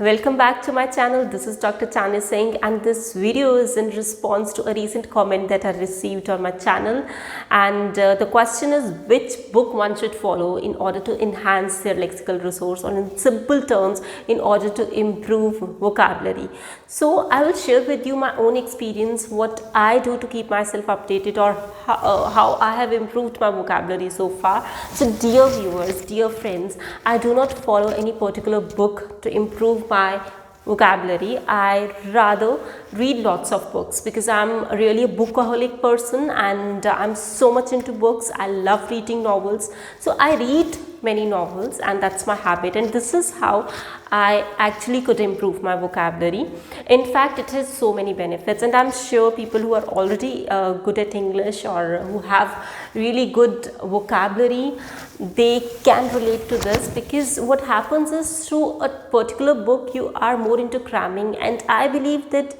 Welcome back to my channel. This is Dr. Chani Singh, and this video is in response to a recent comment that I received on my channel. And the question is which book one should follow in order to enhance their lexical resource, or in simple terms, in order to improve vocabulary. So I will share with you my own experience, what I do to keep myself updated, or how I have improved my vocabulary so far. So dear viewers, dear friends, I do not follow any particular book to improve my vocabulary. I rather read lots of books because I'm really a bookaholic person, and I'm so much into books. I love reading novels, so I read many novels, and that's my habit, and this is how I actually could improve my vocabulary. In fact, it has so many benefits, and I'm sure people who are already good at English, or who have really good vocabulary, they can relate to this, because what happens is, through a particular book you are more into cramming, and I believe that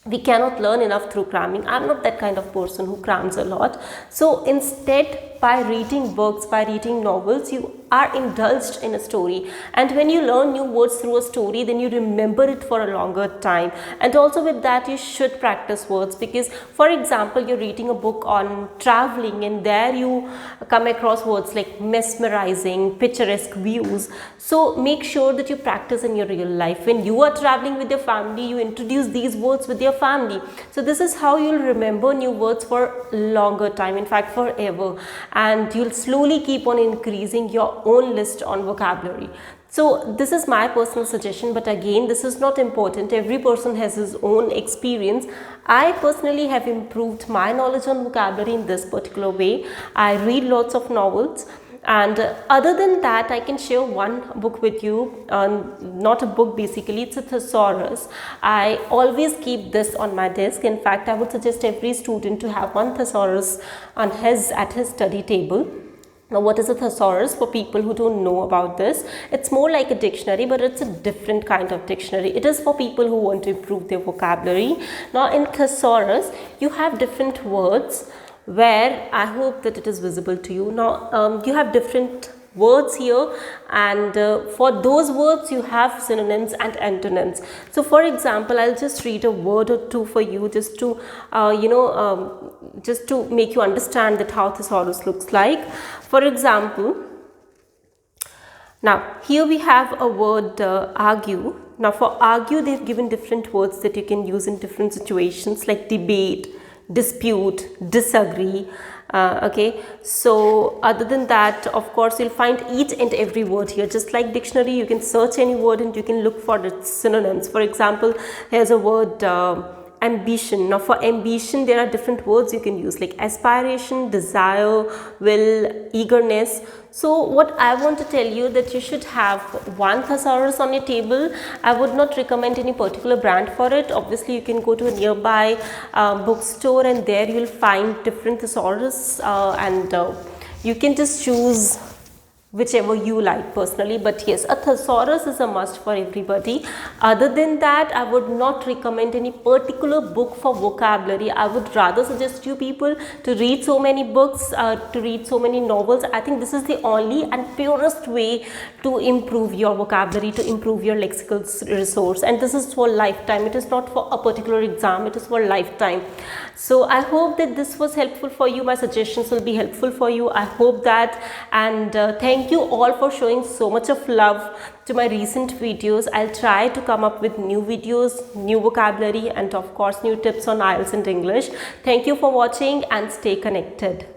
we cannot learn enough through cramming. I'm not that kind of person who crams a lot. So instead, by reading books, by reading novels, you are indulged in a story, and when you learn new words through a story, then you remember it for a longer time. And also with that, you should practice words, because for example, you're reading a book on traveling, and there you come across words like mesmerizing, picturesque views. So make sure that you practice in your real life. When you are traveling with your family, you introduce these words with your family. So this is how you'll remember new words for longer time, in fact forever, and you'll slowly keep on increasing your own list on vocabulary. So this is my personal suggestion, but again, this is not important. Every person has his own experience. I personally have improved my knowledge on vocabulary in this particular way. I read lots of novels. And other than that, I can share one book with you, not a book basically, it's a thesaurus. I always keep this on my desk. In fact, I would suggest every student to have one thesaurus at his study table. Now, what is a thesaurus? For people who don't know about this, it's more like a dictionary, but it's a different kind of dictionary. It is for people who want to improve their vocabulary. Now, in thesaurus, you have different words, where I hope that it is visible to you. Now you have different words here, and for those words you have synonyms and antonyms. So for example, I'll just read a word or two for you, just to just to make you understand that how thesaurus looks like. For example, now here we have a word argue. Now for argue, they've given different words that you can use in different situations, like debate, dispute, disagree. Okay, so other than that, of course, you'll find each and every word here. Just like dictionary, you can search any word and you can look for its synonyms. For example, here's a word ambition. Now for ambition, there are different words you can use, like aspiration, desire, will, eagerness. So what I want to tell you, that you should have one thesaurus on your table. I would not recommend any particular brand for it. Obviously, you can go to a nearby bookstore, and there you'll find different thesaurus, and you can just choose whichever you like personally. But yes, a thesaurus is a must for everybody. Other than that, I would not recommend any particular book for vocabulary. I would rather suggest you people to read so many books, to read so many novels. I think this is the only and purest way to improve your vocabulary, to improve your lexical resource, and this is for lifetime. It is not for a particular exam, it is for lifetime. So I hope that this was helpful for you. My suggestions will be helpful for you, I hope that. And thank you all for showing so much of love to my recent videos. I'll try to come up with new videos, new vocabulary, and of course new tips on IELTS and English. Thank you for watching, and stay connected.